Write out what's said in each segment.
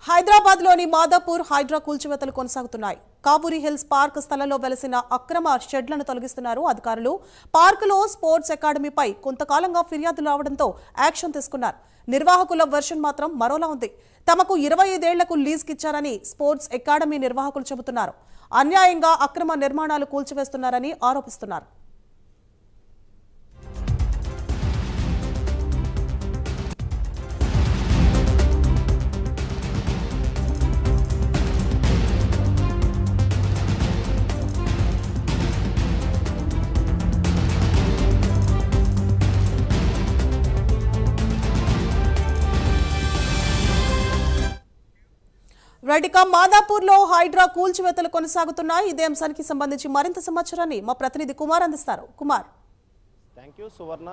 హైదరాబాద్ లోని మాదాపూర్ హైడ్రా కూల్చివేతలు కొనసాగుతున్నాయి. కావూరి హిల్స్ పార్క్ స్థలంలో వెలసిన అక్రమ షెడ్లను తొలగిస్తున్నారు అధికారులు. పార్కులో స్పోర్ట్స్ అకాడమీపై కొంతకాలంగా ఫిర్యాదులు రావడంతో యాక్షన్ తీసుకున్నారు. నిర్వాహకుల వెర్షన్ మాత్రం మరోలా ఉంది. తమకు 25 ఏళ్లకు లీజ్కిచ్చారని స్పోర్ట్స్ అకాడమీ నిర్వాహకులు చెబుతున్నారు. అన్యాయంగా అక్రమ నిర్మాణాలు కూల్చివేస్తున్నారని ఆరోపిస్తున్నారు. మాదాపూర్లో హైడ్రా కూల్చివేతలు కొనసాగుతున్నాయి. ఇదే అంశానికి సంబంధించి మరింత సమాచారాన్ని మా ప్రతినిధి కుమార్ అందిస్తారు. కుమార్. థ్యాంక్ యూ సువర్ణ.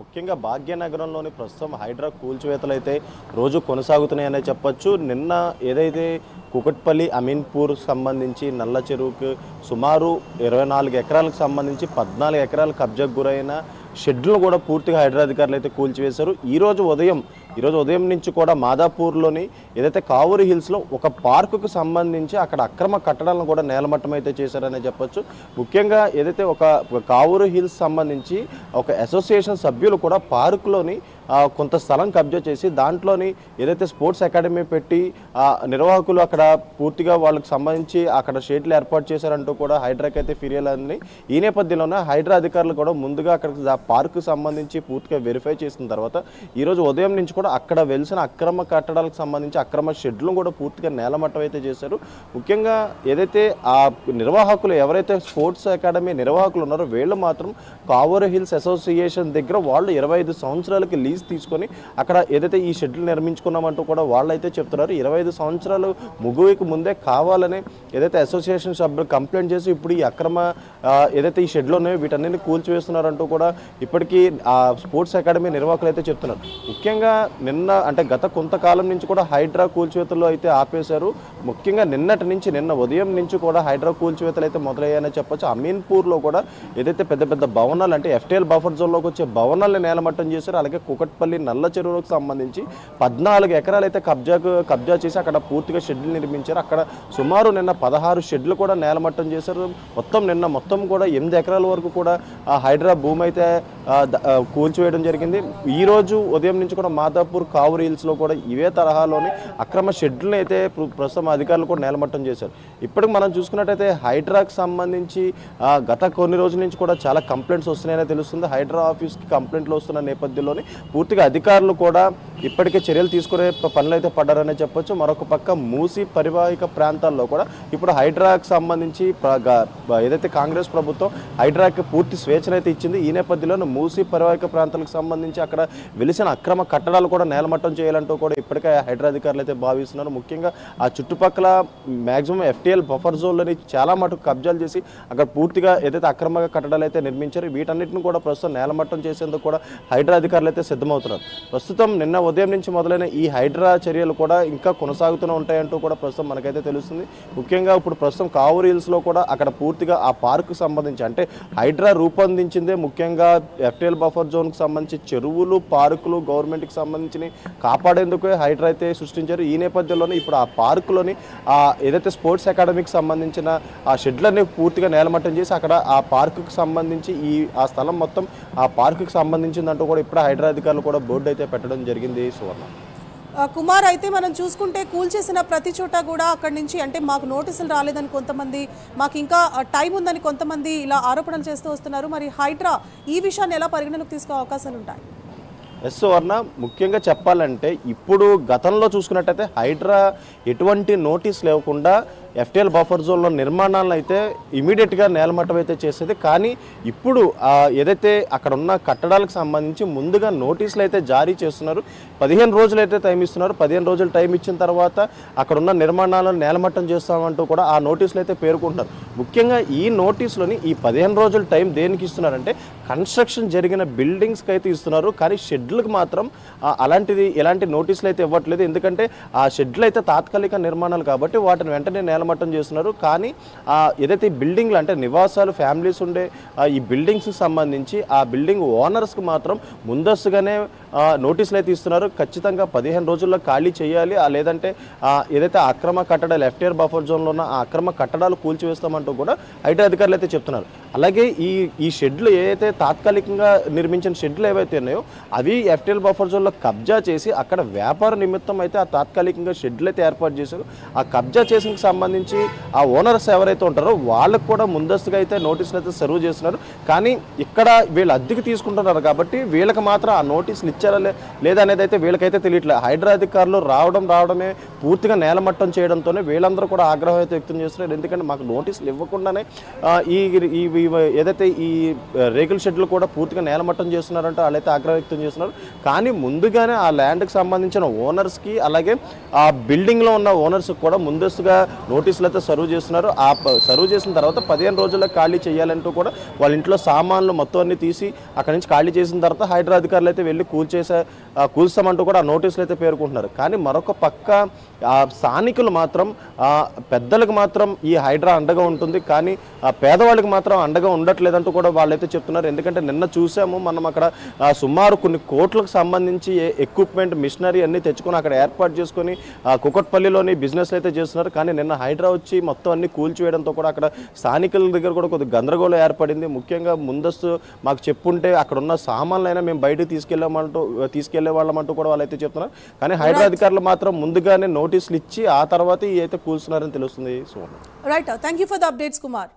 ముఖ్యంగా భాగ్యనగరంలోని ప్రస్తుతం హైడ్రా కూల్చివేతలు అయితే రోజు కొనసాగుతున్నాయనే చెప్పొచ్చు. నిన్న ఏదైతే కుకట్పల్లి అమీన్పూర్ సంబంధించి నల్ల చెరువుకు సుమారు 24 ఎకరాలకు సంబంధించి 14 ఎకరాల కబ్జాకు గురైన షెడ్లను కూడా పూర్తిగా హైడ్రా అధికారులు అయితే కూల్చివేశారు. ఈరోజు ఉదయం నుంచి కూడా మాదాపూర్లోని ఏదైతే కావూరి హిల్స్లో ఒక పార్కుకు సంబంధించి అక్కడ అక్రమ కట్టడాలను కూడా నేలమట్టం అయితే చేశారనే చెప్పొచ్చు. ముఖ్యంగా ఏదైతే ఒక కావూరి హిల్స్ సంబంధించి ఒక అసోసియేషన్ సభ్యులు కూడా పార్కులోని కొంత స్థలం కబ్జా చేసి దాంట్లోని ఏదైతే స్పోర్ట్స్ అకాడమీ పెట్టి నిర్వాహకులు అక్కడ పూర్తిగా వాళ్ళకి సంబంధించి అక్కడ షెడ్లు ఏర్పాటు చేశారంటూ కూడా హైడ్రాకి అయితే ఫిర్యాదు అంది. ఈ నేపథ్యంలోనే హైడ్రా అధికారులు కూడా ముందుగా అక్కడ పార్కు సంబంధించి పూర్తిగా వెరిఫై చేసిన తర్వాత ఈరోజు ఉదయం నుంచి కూడా అక్కడ వెలిసిన అక్రమ కట్టడాలకు సంబంధించి అక్రమ షెడ్లను కూడా పూర్తిగా నేలమట్టం అయితే చేశారు. ముఖ్యంగా ఏదైతే ఆ నిర్వాహకులు ఎవరైతే స్పోర్ట్స్ అకాడమీ నిర్వాహకులు ఉన్నారో వీళ్ళు మాత్రం కావూరి హిల్స్ అసోసియేషన్ దగ్గర వాళ్ళు 25 సంవత్సరాలకి లీజ్ తీసుకొని అక్కడ ఏదైతే ఈ షెడ్లు నిర్మించుకున్నామంటూ కూడా వాళ్ళైతే చెప్తున్నారు. 25 సంవత్సరాలు ముగువకి ముందే కావాలని ఏదైతే అసోసియేషన్ సభ్యులు కంప్లైంట్ చేసి ఇప్పుడు ఈ అక్రమ ఏదైతే ఈ షెడ్లు ఉన్నాయో వీటన్నిటిని కూల్చివేస్తున్నారంటూ కూడా ఇప్పటికీ ఆ స్పోర్ట్స్ అకాడమీ నిర్వాహకులు అయితే చెప్తున్నారు. ముఖ్యంగా నిన్న అంటే గత కొంతకాలం నుంచి కూడా హైడ్రా కూల్చివేతలు అయితే ఆపేశారు. ముఖ్యంగా నిన్న ఉదయం నుంచి కూడా హైడ్రా కూల్చివేతలు అయితే మొదలయ్యాయని చెప్పొచ్చు. అమీన్పూర్లో కూడా ఏదైతే పెద్ద పెద్ద భవనాలు అంటే ఎఫ్టీఎల్ బఫర్ జోన్లోకి వచ్చే భవనాలను నేలమట్టం చేశారు. అలాగే కుకట్పల్లి నల్ల చెరువులకు సంబంధించి 14 ఎకరాలు అయితే కబ్జా చేసి అక్కడ పూర్తిగా షెడ్లు నిర్మించారు. అక్కడ సుమారు నిన్న 16 షెడ్లు కూడా నేలమట్టం చేశారు. మొత్తం కూడా 8 ఎకరాల వరకు కూడా హైడ్రా భూమి అయితే కూల్చివేయడం జరిగింది. ఈ రోజు ఉదయం నుంచి కూడా మాదాపూర్ కావూరి హిల్స్లో కూడా ఇవే తరహాలోని అక్రమ షెడ్లను అయితే ప్రస్తుతం అధికారులు కూడా నేలమట్టం చేశారు. ఇప్పటికి మనం చూసుకున్నట్టయితే హైడ్రాకి సంబంధించి గత కొన్ని రోజుల నుంచి కూడా చాలా కంప్లైంట్స్ వస్తున్నాయని తెలుస్తుంది. హైడ్రా ఆఫీస్కి కంప్లైంట్లు వస్తున్న నేపథ్యంలోని పూర్తిగా అధికారులు కూడా ఇప్పటికే చర్యలు తీసుకునే పనులు అయితే పడ్డారనే చెప్పొచ్చు. మరొక పక్క మూసీ పరివాహిక ప్రాంతాల్లో కూడా ఇప్పుడు హైడ్రాకి సంబంధించి ఏదైతే కాంగ్రెస్ ప్రభుత్వం హైడ్రాకి పూర్తి స్వేచ్ఛనైతే ఇచ్చింది. ఈ నేపథ్యంలో మూసీ పరివాహిక ప్రాంతాలకు సంబంధించి అక్కడ వెలిసిన అక్రమ కట్టడాలు కూడా నేలమట్టం చేయాలంటూ కూడా ఇప్పటికే హైడ్రా అధికారులు అయితే భావిస్తున్నారు. ముఖ్యంగా ఆ చుట్టుపక్కల మ్యాక్సిమం ఎఫ్టీఎల్ బఫర్ జోన్లని చాలా మటుకు కబ్జాలు చేసి అక్కడ పూర్తిగా ఏదైతే అక్రమ కట్టడాలు అయితే నిర్మించారో వీటన్నిటిని కూడా ప్రస్తుతం నేలమట్టం చేసేందుకు కూడా హైడ్రా అధికారులు అయితే సిద్ధమవుతున్నారు. ప్రస్తుతం నిన్న ఉదయం నుంచి మొదలైన ఈ హైడ్రా చర్యలు కూడా ఇంకా కొనసాగుతూనే ఉంటాయంటూ కూడా ప్రస్తుతం మనకైతే తెలుస్తుంది. ముఖ్యంగా ఇప్పుడు ప్రస్తుతం కావూరి హిల్స్లో కూడా అక్కడ పూర్తిగా ఆ పార్కు సంబంధించి అంటే హైడ్రా రూపొందించిందే ముఖ్యంగా ఎఫ్టీఎల్ బఫర్ జోన్కి సంబంధించి చెరువులు పార్కులు గవర్నమెంట్కి సంబంధించి కాపాడేందుకే హైడ్రా అయితే సృష్టించారు. ఈ నేపథ్యంలోనే ఇప్పుడు ఆ పార్కులోని ఏదైతే స్పోర్ట్స్ అకాడమీకి సంబంధించిన ఆ షెడ్లన్నీ పూర్తిగా నేలమట్టం చేసి అక్కడ ఆ పార్కుకి సంబంధించి ఆ స్థలం మొత్తం ఆ పార్కుకి సంబంధించిందంటూ కూడా ఇప్పుడు హైడ్రా అధికారులు కూడా బోర్డు అయితే పెట్టడం జరిగింది. సువర్ణ. కుమార్, అయితే మనం చూసుకుంటే కూల్చేసిన ప్రతి చోట కూడా అక్కడి నుంచి అంటే మాకు నోటీసులు రాలేదని కొంతమంది, మాకు ఇంకా టైం ఉందని కొంతమంది ఇలా ఆరోపణలు చేస్తూ వస్తున్నారు. మరి హైడ్రా ఈ విషయాన్ని ఎలా పరిగణనకు తీసుకునే అవకాశాలు ఉంటాయి? ఎస్ సువర్ణ, ముఖ్యంగా చెప్పాలంటే ఇప్పుడు గతంలో చూసుకున్నట్టయితే హైడ్రా ఎటువంటి నోటీస్ లేకుండా ఎఫ్టీఎల్ బఫర్ జోన్లో నిర్మాణాలను అయితే ఇమీడియట్గా నేలమట్టం అయితే చేసేది. కానీ ఇప్పుడు ఏదైతే అక్కడ ఉన్న కట్టడాలకు సంబంధించి ముందుగా నోటీసులు అయితే జారీ చేస్తున్నారు. 15 రోజులు అయితే టైం ఇస్తున్నారు. 15 రోజులు టైం ఇచ్చిన తర్వాత అక్కడ ఉన్న నిర్మాణాలను నేలమట్టం చేస్తామంటూ కూడా ఆ నోటీసులు అయితే పేర్కొంటారు. ముఖ్యంగా ఈ నోటీసులోని ఈ 15 రోజుల టైం దేనికి ఇస్తున్నారంటే కన్స్ట్రక్షన్ జరిగిన బిల్డింగ్స్కి అయితే ఇస్తున్నారు. కానీ షెడ్లకు మాత్రం ఎలాంటి నోటీసులు అయితే ఇవ్వట్లేదు. ఎందుకంటే ఆ షెడ్లు అయితే తాత్కాలిక నిర్మాణాలు కాబట్టి వాటిని వెంటనే నేలమట్టం చేస్తున్నారు. కానీ ఏదైతే బిల్డింగ్లు అంటే నివాసాలు ఫ్యామిలీస్ ఉండే ఈ బిల్డింగ్స్కి సంబంధించి ఆ బిల్డింగ్ ఓనర్స్కి మాత్రం ముందస్తుగానే నోటీసులు అయితే ఇస్తున్నారు. ఖచ్చితంగా 15 రోజుల్లో ఖాళీ చేయాలి, లేదంటే ఏదైతే అక్రమ కట్టడాలు FTR బఫర్ జోన్లో ఉన్న ఆ అక్రమ కట్టడాలు కూల్చివేస్తామంటూ కూడా హైడ్రా అధికారులు అయితే చెప్తున్నారు. అలాగే ఈ షెడ్లు ఏదైతే తాత్కాలికంగా నిర్మించిన షెడ్లు ఏవైతే ఉన్నాయో అవి FTR బఫర్ జోన్లో కబ్జా చేసి అక్కడ వ్యాపార నిమిత్తం అయితే ఆ తాత్కాలికంగా షెడ్లు అయితే ఏర్పాటు చేశారు. ఆ కబ్జా చేసిన సంబంధించి ఆ ఓనర్స్ ఎవరైతే ఉంటారో వాళ్ళకు కూడా ముందస్తుగా అయితే నోటీసులు అయితే సర్వ్ చేస్తున్నారు. కానీ ఇక్కడ వీళ్ళు అద్దెకి తీసుకుంటున్నారు కాబట్టి వీళ్ళకి మాత్రం ఆ నోటీసులు ఇచ్చారా లేదా అనేది అయితే వీళ్ళకైతే తెలియట్లేదు. హైడ్రా అధికారులు రావడమే పూర్తిగా నేలమట్టం చేయడంతోనే వీళ్ళందరూ కూడా ఆగ్రహం అయితే వ్యక్తం చేస్తున్నారు. ఎందుకంటే మాకు నోటీసులు ఇవ్వకుండానే ఏదైతే ఈ రేకుల షెడ్లు కూడా పూర్తిగా నేలమట్టం చేస్తున్నారంటే వాళ్ళైతే ఆగ్రహం వ్యక్తం చేస్తున్నారు. కానీ ముందుగానే ఆ ల్యాండ్కి సంబంధించిన ఓనర్స్కి అలాగే ఆ బిల్డింగ్లో ఉన్న ఓనర్స్కి కూడా ముందస్తుగా నోటీసులు అయితే సర్వ్ చేస్తున్నారు. ఆ సర్వ్ చేసిన తర్వాత 15 రోజుల్లో ఖాళీ చేయాలంటూ కూడా వాళ్ళ ఇంట్లో సామాన్లు మొత్తం అన్ని తీసి అక్కడి నుంచి ఖాళీ చేసిన తర్వాత హైడ్రా అధికారులు అయితే వెళ్ళి కూల్స్తామంటూ కూడా ఆ నోటీసులు అయితే పేర్కొంటున్నారు. కానీ మరొక పక్క స్థానికులు మాత్రం పెద్దలకు మాత్రం ఈ హైడ్రా అండగా ఉంటుంది, కానీ పేదవాళ్ళకి మాత్రం అండగా ఉండట్లేదంటూ కూడా వాళ్ళైతే చెప్తున్నారు. ఎందుకంటే నిన్న చూసాము మనం అక్కడ సుమారు కొన్ని కోట్లకు సంబంధించి ఎక్విప్మెంట్ మిషనరీ అన్ని తెచ్చుకొని అక్కడ ఏర్పాటు చేసుకొని కుకట్పల్లిలోని బిజినెస్ అయితే చేస్తున్నారు. కానీ నిన్న హైడ్రా వచ్చి మొత్తం అన్ని కూల్చివేయడంతో కూడా అక్కడ స్థానికుల దగ్గర కూడా కొద్దిగా గందరగోళం ఏర్పడింది. ముఖ్యంగా ముందస్తు మాకు చెప్పుంటే అక్కడ ఉన్న సామాన్లైనా మేము బయటకు తీసుకెళ్లే వాళ్ళమంటూ కూడా వాళ్ళైతే చెప్తున్నారు. కానీ హైడ్రా అధికారులు మాత్రం ముందుగానే నోటీసులు ఇచ్చి ఆ తర్వాత అయితే కూల్చున్నారని తెలుస్తుంది. Right, thank you for the updates Kumar.